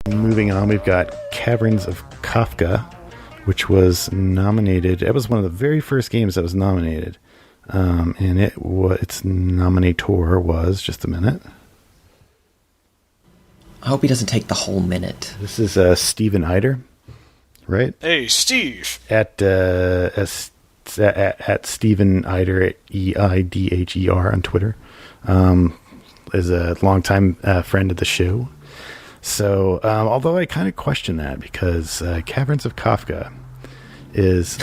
Moving on, we've got Caverns of Khafka, which was nominated. It was one of the very first games that was nominated. And its nominator was, just a minute. I hope he doesn't take the whole minute. This is Steven Eider, right? Hey, Steve. At Steven Eider, EIDHER on Twitter. Is a longtime friend of the show. So, although I kind of question that because Caverns of Khafka is,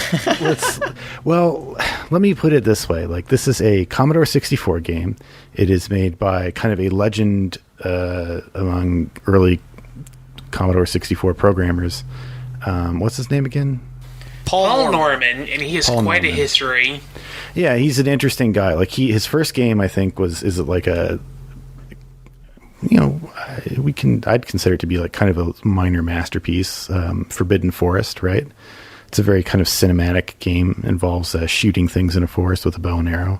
let me put it this way. Like, this is a Commodore 64 game. It is made by kind of a legend among early Commodore 64 programmers. What's his name again? Paul Norman, and he has quite a history. Yeah, he's an interesting guy. Like, his first game, I think, is like a, I'd consider it to be like kind of a minor masterpiece, Forbidden Forest, right? It's a very kind of cinematic game, involves shooting things in a forest with a bow and arrow.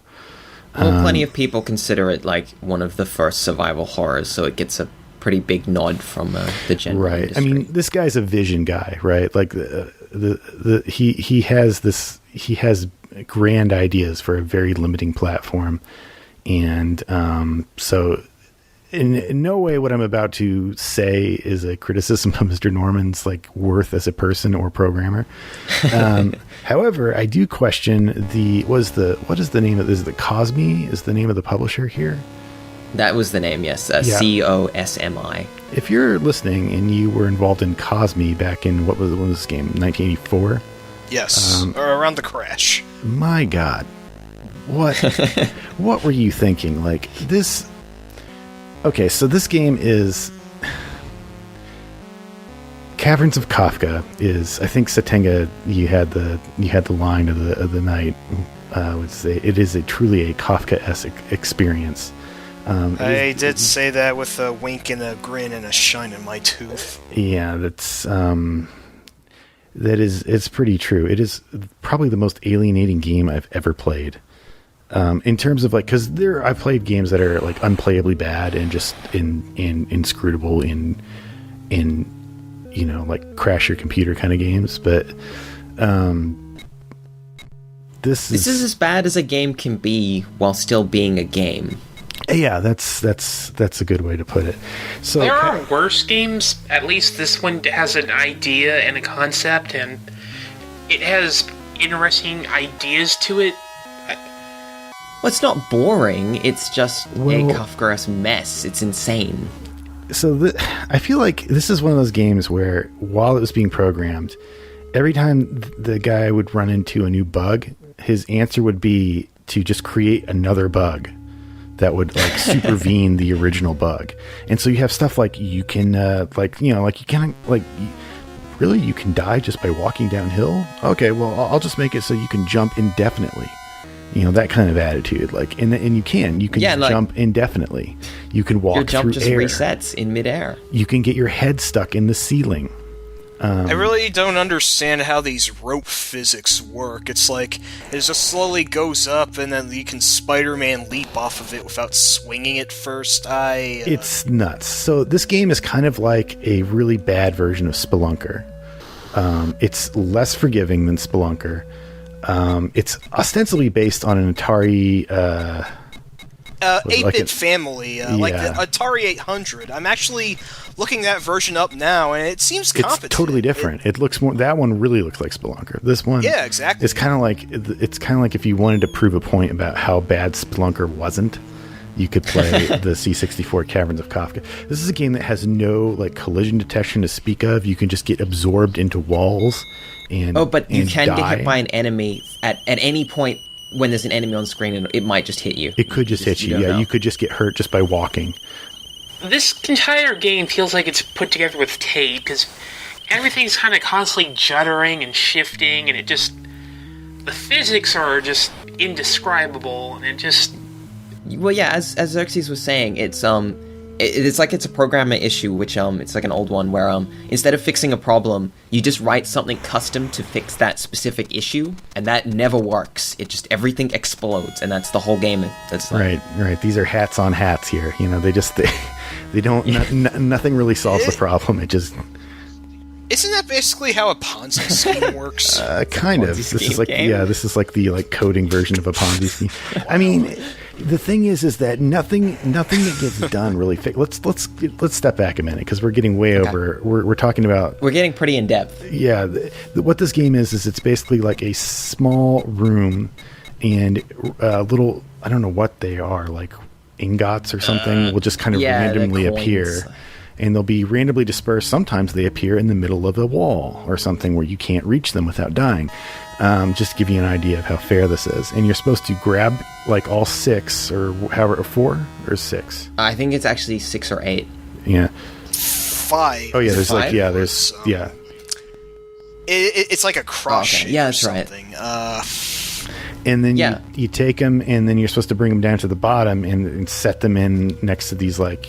Well, plenty of people consider it like one of the first survival horrors, so it gets a pretty big nod from the general industry. I mean, this guy's a vision guy, right? Like he has grand ideas for a very limiting platform, and so. In no way what I'm about to say is a criticism of Mr. Norman's like worth as a person or programmer. However, I do question what is the name of this? Is the Cosmi is the name of the publisher here? That was the name, yes. COSMI. If you're listening and you were involved in Cosmi back in when was this game? 1984? Yes, or around the crash. My God, what were you thinking? Like this. Okay, so this game is Caverns of Khafka. Is I think Satenga, you had the line of the night. Would say it is truly a Kafka-esque experience. I did say that with a wink and a grin and a shine in my tooth. Yeah, it's pretty true. It is probably the most alienating game I've ever played. In terms of like, because I've played games that are like unplayably bad and just inscrutable in like crash your computer kind of games, but this is as bad as a game can be while still being a game. Yeah, that's a good way to put it. So there are worse games. At least this one has an idea and a concept, and it has interesting ideas to it. Well, it's not boring. It's just a Kafka-esque mess. It's insane. So I feel like this is one of those games where, while it was being programmed, every time the guy would run into a new bug, his answer would be to just create another bug that would like supervene the original bug. And so you have stuff like you can really you can die just by walking downhill. Okay, well I'll just make it so you can jump indefinitely. That kind of attitude, like, and you can jump indefinitely. You can walk through air. Your jump just resets in midair. You can get your head stuck in the ceiling. I really don't understand how these rope physics work. It's like it just slowly goes up, and then you can Spider-Man leap off of it without swinging it first. It's nuts. So this game is kind of like a really bad version of Spelunker. It's less forgiving than Spelunker. It's ostensibly based on an Atari 8-bit family, like the Atari 800. I'm actually looking that version up now, and it seems competent. It's totally different. It looks more. That one really looks like Spelunker. This one, yeah, exactly. It's kind of like if you wanted to prove a point about how bad Spelunker wasn't, you could play the C64 Caverns of Khafka. This is a game that has no like collision detection to speak of. You can just get absorbed into walls. But you can die. get hit by an enemy at any point when there's an enemy on screen, and it might just hit you. It could just hit you. Yeah, you could just get hurt just by walking. This entire game feels like it's put together with tape, because everything's kind of constantly juddering and shifting, and the physics are just indescribable, and it just... Well, yeah, as Xerxes was saying, it's like it's a programmer issue, which it's like an old one where instead of fixing a problem, you just write something custom to fix that specific issue, and that never works. It just everything explodes, and that's the whole game. That's like, right. These are hats on hats here. They don't. Nothing really solves the problem. It just. Isn't that basically how a Ponzi scheme works? Kind of. Ponzi This is like scheme game? this is like the coding version of a Ponzi scheme. I mean, the thing is that nothing that gets done really. Let's step back a minute because we're getting way over. We're talking about. We're getting pretty in depth. Yeah, what this game is it's basically like a small room and little. I don't know what they are, like ingots or something. Will just kind of randomly the coins. appear. And they'll be randomly dispersed. Sometimes they appear in the middle of a wall or something where you can't reach them without dying. Just to give you an idea of how fair this is. And you're supposed to grab like all 6 or however, or 4 or 6. I think it's actually 6 or 8. Yeah. 5. Oh yeah, there's Five? It's like a cross shape. Yeah, that's or right. something. And then you take them, and then you're supposed to bring them down to the bottom and set them in next to these like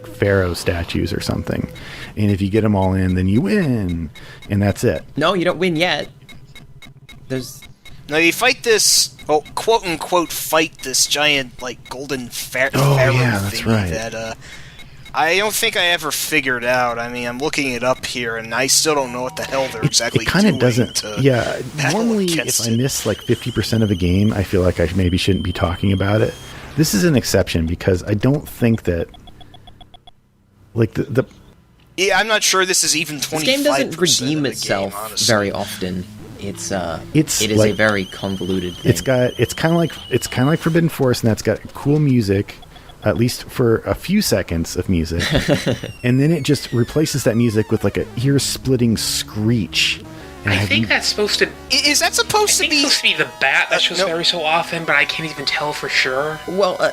pharaoh statues or something. And if you get them all in, then you win, and that's it. No, you don't win yet. Now you fight this, quote unquote, fight this giant like golden pharaoh that's thingy right. that I don't think I ever figured out. I mean, I'm looking it up here, and I still don't know what the hell they're exactly It kind doing. of doesn't. Yeah, battle normally if against I it. miss like 50% of a game, I feel like I maybe shouldn't be talking about it. This is an exception because I don't think that like the Yeah, I'm not sure this is even 25%. This game doesn't redeem of the itself game, honestly. very often. It is like- a very convoluted thing. it's kind of like Forbidden Forest, and that's got cool music, at least for a few seconds of music, and then it just replaces that music with like a ear-splitting screech. And I think that's supposed to. Is that supposed to I think be? it's supposed to be the bat that shows no. every so often, but I can't even tell for sure. Well,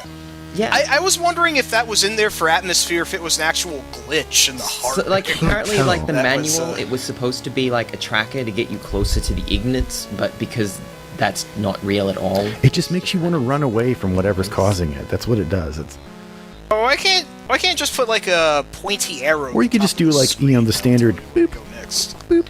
yeah. I was wondering if that was in there for atmosphere, if it was an actual glitch in the heart. So, like, apparently, tell. like, the That was, manual, it was supposed to be, like, a tracker to get you closer to the ignits, but because that's not real at all. It just makes you want to run away from whatever's causing it. That's what it does. It's Why can't just put like a pointy arrow? or you could just do like the standard boop Go next. boop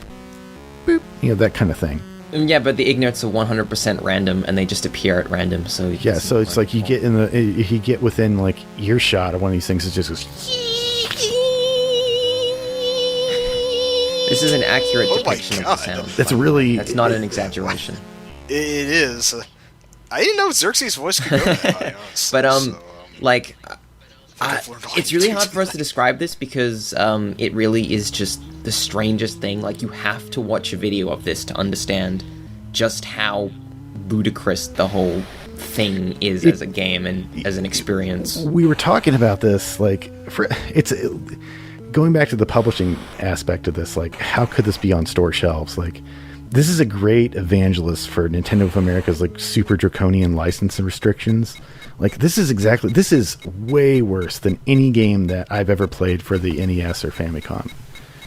boop, that kind of thing. Yeah, but the ignits are 100% random, and they just appear at random, so... you Yeah, just- so it's like you get if you get within like earshot of one of these things, it just goes. This is an accurate Oh my depiction of God. the sound. That's really. That's not an exaggeration. It is. I didn't know Xerxes' voice could go that high, honestly, But, so, like... I've learned a lot it's really of hard for us to describe this because it really is just the strangest thing. Like, you have to watch a video of this to understand just how ludicrous the whole thing is as a game and as an experience. We were talking about this, like, going back to the publishing aspect of this, like, how could this be on store shelves? Like, this is a great evangelist for Nintendo of America's, like, super draconian license and restrictions. Like, this is way worse than any game that I've ever played for the NES or Famicom.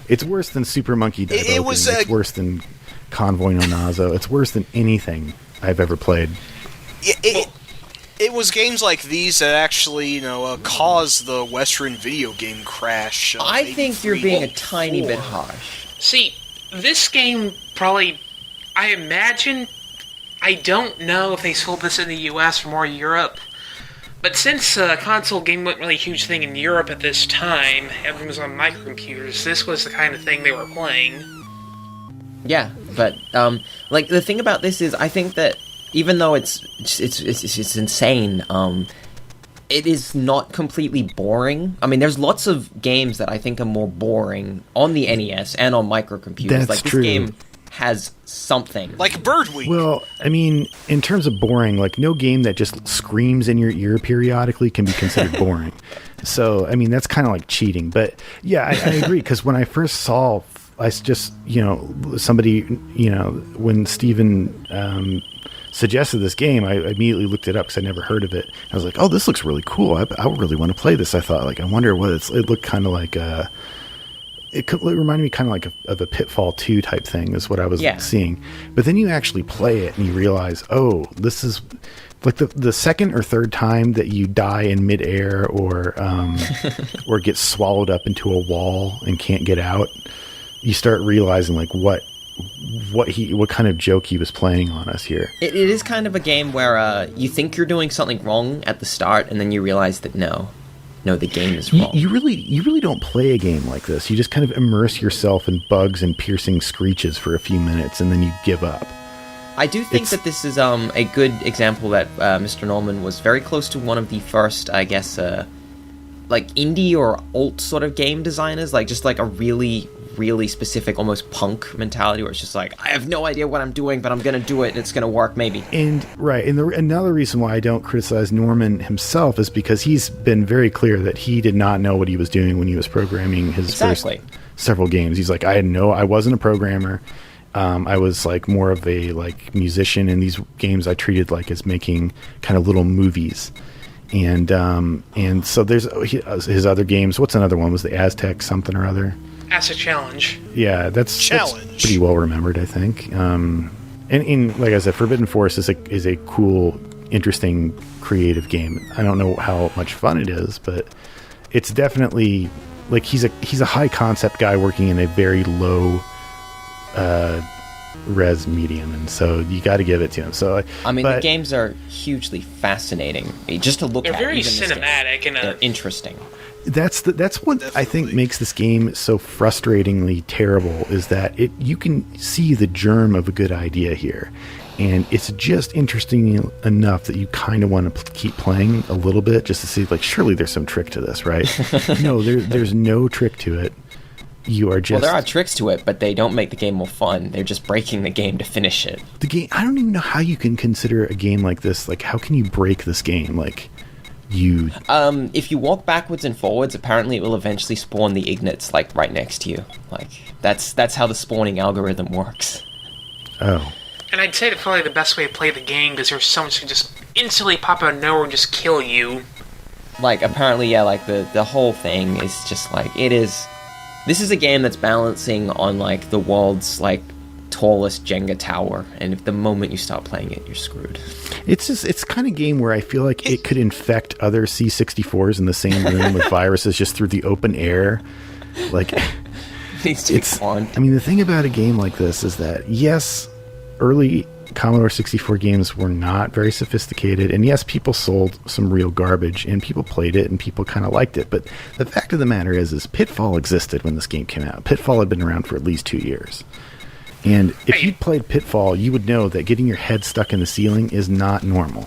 It's worse than Super Monkey Dive. It's worse than Convoy no Nazo. It's worse than anything I've ever played. It was games like these that actually, caused the Western video game crash. I maybe think you're 3 being a or tiny 4. bit harsh. See, this game probably. I imagine. I don't know if they sold this in the US or more Europe. But since console game wasn't really a huge thing in Europe at this time, everyone was on microcomputers, this was the kind of thing they were playing. Yeah, but like the thing about this is, I think that even though it's insane, it is not completely boring. I mean, there's lots of games that I think are more boring on the NES and on microcomputers. That's like this true. game has something. Like Bird Week. Well, I mean, in terms of boring, like, no game that just screams in your ear periodically can be considered boring. So, I mean, that's kind of like cheating. But, yeah, I agree, because when I first saw, somebody, when Steven suggested this game, I immediately looked it up because I never heard of it. I was like, oh, this looks really cool. I really want to play this. I thought, like, I wonder what it looked kind of like it reminded me kind of like of a Pitfall 2 type thing is what I was seeing. But then you actually play it and you realize, oh, this is like the second or third time that you die in midair or get swallowed up into a wall and can't get out, you start realizing like what kind of joke he was playing on us here. It is kind of a game where you think you're doing something wrong at the start, and then you realize that no. no, the game is wrong. You really don't play a game like this. You just kind of immerse yourself in bugs and piercing screeches for a few minutes, and then you give up. I do think that this is a good example that Mr. Norman was very close to one of the first, I guess, like indie or alt sort of game designers, like just like a really, really specific, almost punk mentality where it's just like, I have no idea what I'm doing, but I'm going to do it and it's going to work maybe. And another reason why I don't criticize Norman himself is because he's been very clear that he did not know what he was doing when he was programming his first several games. He's like, I wasn't a programmer. I was like more of a like musician, and these games I treated like as making kind of little movies. And so there's his other games. What's another one? Was the Aztec something or other? Aztec Challenge. Yeah, that's pretty well remembered, I think. And like I said, Forbidden Forest is a cool, interesting, creative game. I don't know how much fun it is, but it's definitely like he's a high concept guy working in a very low res medium, and so you got to give it to him. So I mean, the games are hugely fascinating just to look at. They're very cinematic and they're interesting. That's what I think makes this game so frustratingly terrible, is that you can see the germ of a good idea here, and it's just interesting enough that you kind of want to keep playing a little bit just to see, like, surely there's some trick to this, right? No, there's no trick to it. You are just... Well, there are tricks to it, but they don't make the game more fun. They're just breaking the game to finish it. The game... I don't even know how you can consider a game like this. Like, how can you break this game? Like, you... If you walk backwards and forwards, apparently it will eventually spawn the ignites, like, right next to you. Like, that's how the spawning algorithm works. Oh. And I'd say that's probably the best way to play the game, because there's so much that can just instantly pop out of nowhere and just kill you. Like, apparently, yeah, like, the whole thing is just, like, it is... This is a game that's balancing on, like, the world's, like, tallest Jenga tower, and if the moment you stop playing it, you're screwed. It's kind of game where I feel like it could infect other C64s in the same room with viruses just through the open air. Like, it's fun. I mean, the thing about a game like this is that, yes, early Commodore 64 games were not very sophisticated, and yes, people sold some real garbage, and people played it, and people kind of liked it, but the fact of the matter is Pitfall existed when this game came out. Pitfall had been around for at least 2 years, and if you played Pitfall, you would know that getting your head stuck in the ceiling is not normal.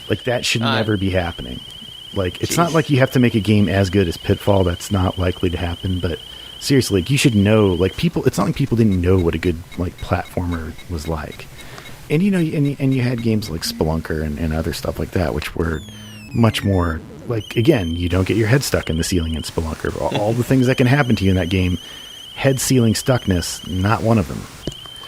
Like, that should never be happening. Like, it's not like you have to make a game as good as Pitfall. That's not likely to happen, but seriously, like, you should know, like, people, it's not like people didn't know what a good, like, platformer was like. And, you know, and you had games like Spelunker and other stuff like that, which were much more, like, again, you don't get your head stuck in the ceiling in Spelunker. All the things that can happen to you in that game, head ceiling stuckness, not one of them.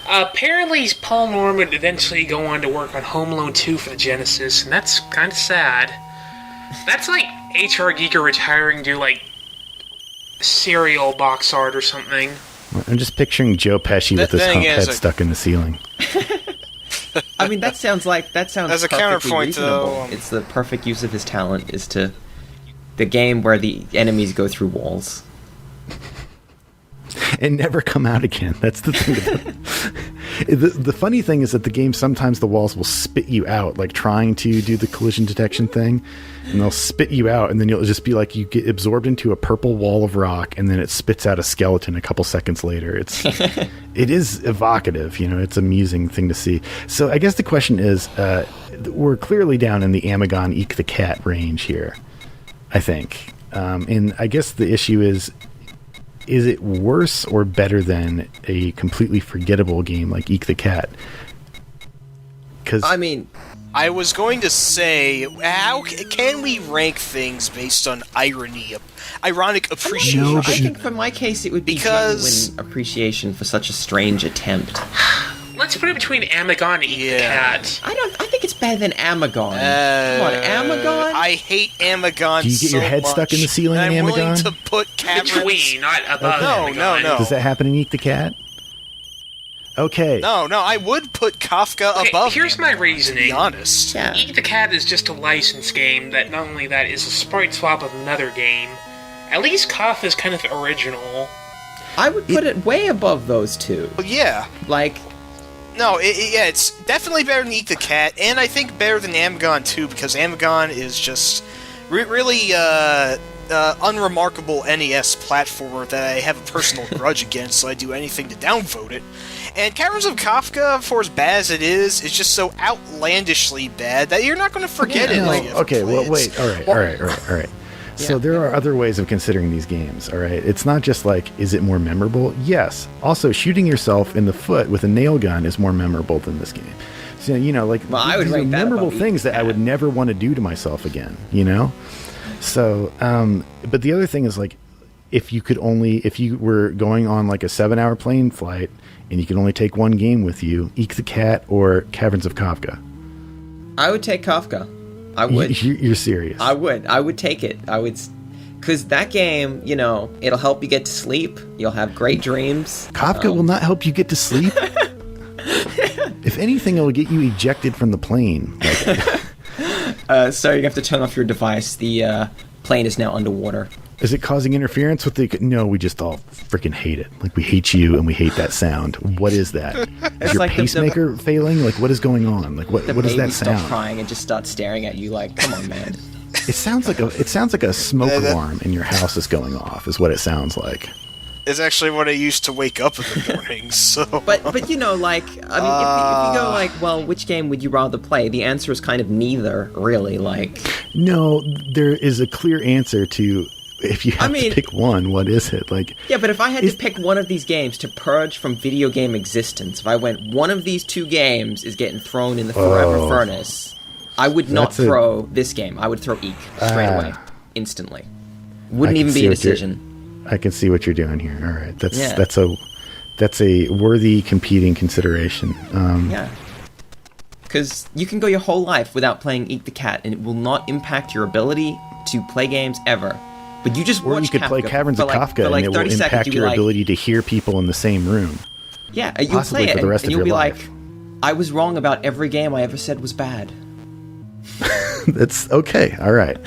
Apparently, Paul Norman would eventually go on to work on Home Alone 2 for the Genesis, and that's kind of sad. That's like HR Giger retiring to do, like, cereal box art or something. I'm just picturing Joe Pesci with his hump head stuck in the ceiling. I mean, that sounds as a counterpoint, reasonable. though. It's the perfect use of his talent, is to the game where the enemies go through walls and never come out again. That's the thing about it. The funny thing is that the game, sometimes the walls will spit you out, like trying to do the collision detection thing, and they'll spit you out, and then you'll just be like, you get absorbed into a purple wall of rock, and then it spits out a skeleton a couple seconds later. It is evocative, you know, it's an amusing thing to see. So I guess the question is, we're clearly down in the Amagon Eek the Cat range here, I think. And I guess the issue is it worse or better than a completely forgettable game like Eek the Cat? Because I mean, I was going to say, how can we rank things based on ironic appreciation? No, I think for my case it would be genuine appreciation for such a strange attempt. Let's put it between Amagon and Eek the Cat. I think it's better than Amagon. Come on, Amagon? I hate Amagon so much. Do you get your head stuck in the ceiling in Amagon? I'm willing to put Caverns... Between, not above Amagon. No. Does that happen in Eek the Cat? Okay. No, I would put Kafka above. Here's my reasoning. To be honest. Yeah. Eek the Cat is just a license game that not only that is a sprite swap of another game. At least Kafka is kind of original. I would put it way above those two. Well, yeah. Like... No, it's definitely better than Eek the Cat, and I think better than Amagon too, because Amagon is just really unremarkable NES platformer that I have a personal grudge against, so I do anything to downvote it. And Caverns of Kafka, for as bad as it is just so outlandishly bad that you're not going to forget it. Okay, well, wait, all right. So there are other ways of considering these games, all right? It's not just like, is it more memorable? Yes. Also, shooting yourself in the foot with a nail gun is more memorable than this game. So, I would these are rate that memorable above things that I would never want to do to myself again, So, but the other thing is, like, if you were going on like a 7-hour plane flight and you could only take one game with you, Eek the Cat or Caverns of Kafka? I would take Kafka. I would. You're serious? I would take it. I would, because that game, it'll help you get to sleep. You'll have great dreams. Kafka will not help you get to sleep. If anything, it will get you ejected from the plane. Sorry, you have to turn off your device. The plane is now underwater. Is it causing interference with the... No, we just all freaking hate it. Like, we hate you and we hate that sound. What is that? Is your like pacemaker failing? Like, what is going on? Like, what is that sound? Stop crying and just start staring at you like, come on, man. It sounds like a smoke alarm in your house is going off, is what it sounds like. It's actually what I used to wake up in the mornings, so... But if you go like, well, which game would you rather play? The answer is kind of neither, really, like... No, there is a clear answer to... If you have to pick one, what is it? Like, yeah, but if I had to pick one of these games to purge from video game existence, if I went, one of these two games is getting thrown in the forever furnace, I would not throw this game. I would throw Eek straight away, instantly. Wouldn't even be a decision. I can see what you're doing here. All right, that's a worthy competing consideration. Yeah. Because you can go your whole life without playing Eek the Cat, and it will not impact your ability to play games ever. But you just watch you could play Caverns of Kafka, and it will impact your ability to hear people in the same room. Yeah, you'll play it, and you'll be like, I was wrong about every game I ever said was bad. That's okay, all right.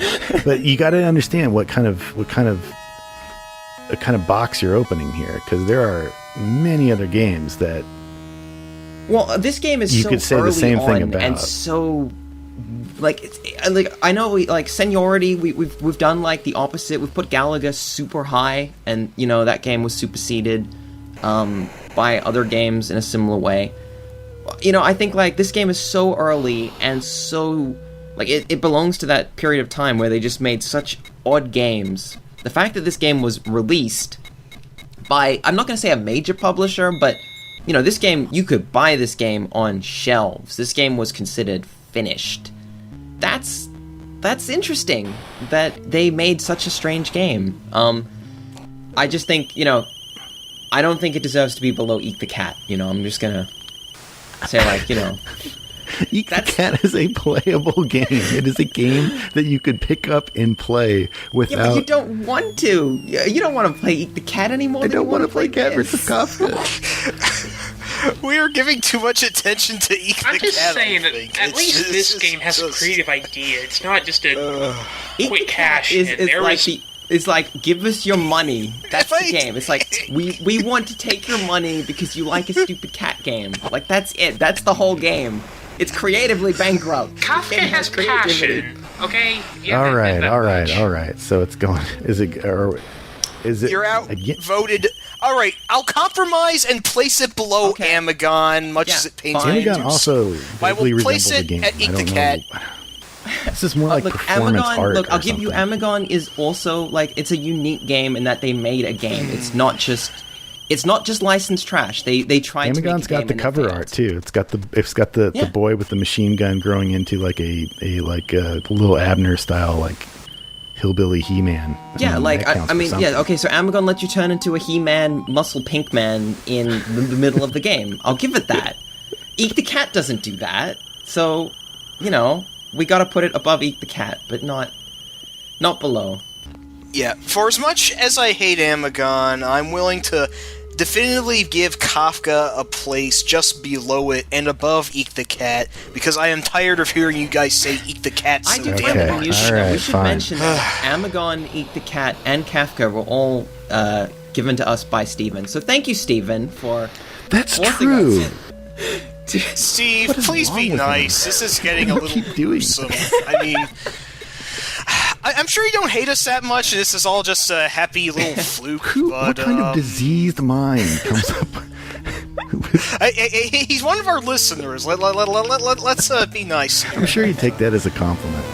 But you got to understand what kind of box you're opening here, because there are many other games that... Well, this game is you could say the same thing about, and so... Like I know, Seniority. We've done like the opposite. We've put Galaga super high, and that game was superseded by other games in a similar way. I think like this game is so early and so like it belongs to that period of time where they just made such odd games. The fact that this game was released by, I'm not going to say a major publisher, but this game, you could buy this game on shelves. This game was considered finished. That's interesting that they made such a strange game. I just think, I don't think it deserves to be below Eek the Cat. I'm just gonna say Eek the Cat is a playable game. It is a game that you could pick up and play without... Yeah, but you don't want to. You don't want to play Eek the Cat anymore. I don't want to play Caverns of Khafka. We are giving too much attention to Eek the Cat. I'm just saying that at least this game has a creative idea. It's not just a quick cash. It's like, give us your money. That's the game. It's like, we want to take your money because you like a stupid cat game. Like, that's it. That's the whole game. It's creatively bankrupt. Kafka has passion. Okay? All right. So it's going... Is it... You're outvoted. All right, I'll compromise and place it below Amagon, much as it pains me. Amagon also vaguely resembles the game. At Eek the Cat. This is more like performance art. Look, I'll give you Amagon is also like, it's a unique game in that they made a game. It's not just licensed trash. They tried to make a game. Amagon's got the cover art too. It's got the boy with the machine gun growing into like a little Abner style like hillbilly He-Man. Yeah, so Amagon lets you turn into a He-Man muscle pink man in the middle of the game. I'll give it that. Eek the Cat doesn't do that, so, we gotta put it above Eek the Cat, but not below. Yeah, for as much as I hate Amagon, I'm willing to definitively give Kafka a place just below it and above Eek the Cat, because I am tired of hearing you guys say Eek the Cat so damn much. We should mention that Amagon, Eek the Cat, and Kafka were all given to us by Steven. So thank you, Steven, for... That's true! Steve, please be nice. This is getting a little gruesome. I mean... I'm sure you don't hate us that much, and this is all just a happy little fluke. What kind of diseased mind comes up? He's one of our listeners. Let's be nice. I'm sure you take that as a compliment.